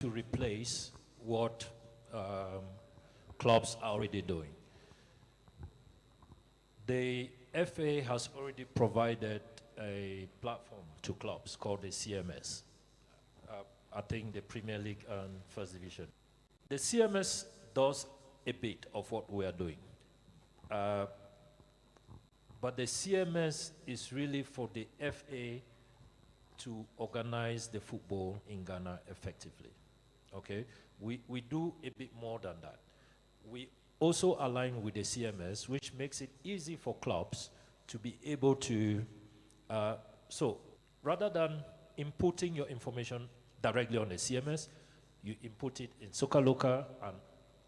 to replace what clubs are already doing. The FA has already provided a platform to clubs called the CMS. I think the Premier League and First Division. The CMS does a bit of what we are doing. But the CMS is really for the FA to organize the football in Ghana effectively. Okay? We do a bit more than that. We also align with the CMS, which makes it easy for clubs to be able to, so rather than inputting your information directly on the CMS, you input it in SOCALOCA and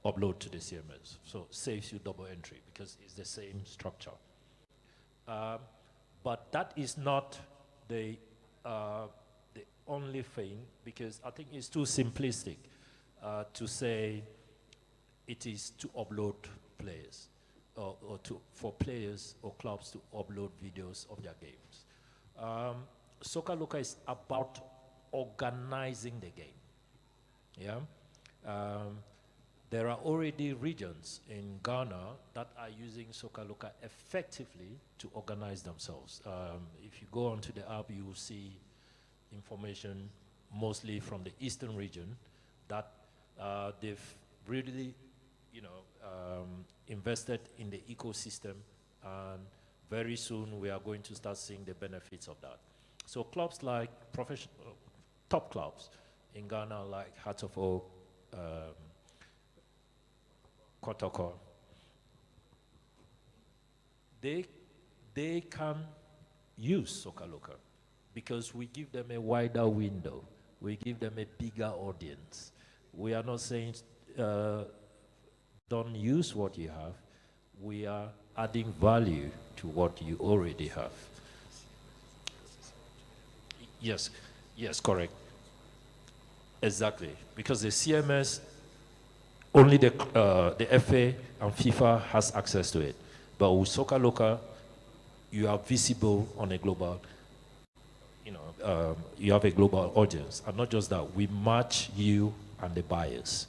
upload to the CMS. So saves you double entry because it's the same structure. But that is not the only thing, because I think it's too simplistic to say it is to upload players or for players or clubs to upload videos of their games. SOCALOCA is about organizing the game. Yeah. There are already regions in Ghana that are using SOCALOCA effectively to organize themselves. If you go onto the app, you will see information mostly from the eastern region that they've really, invested in the ecosystem, and very soon we are going to start seeing the benefits of that. So clubs like top clubs in Ghana, like Heart of Oak, Kotoko, they can use SOCALOCA because we give them a wider window. We give them a bigger audience. We are not saying don't use what you have. We are adding value to what you already have. Yes, correct. Exactly, because the CMS, only the FA and FIFA has access to it. But with SOCALOCA, you are visible on a global, you have a global audience. And not just that, we match you and the buyers.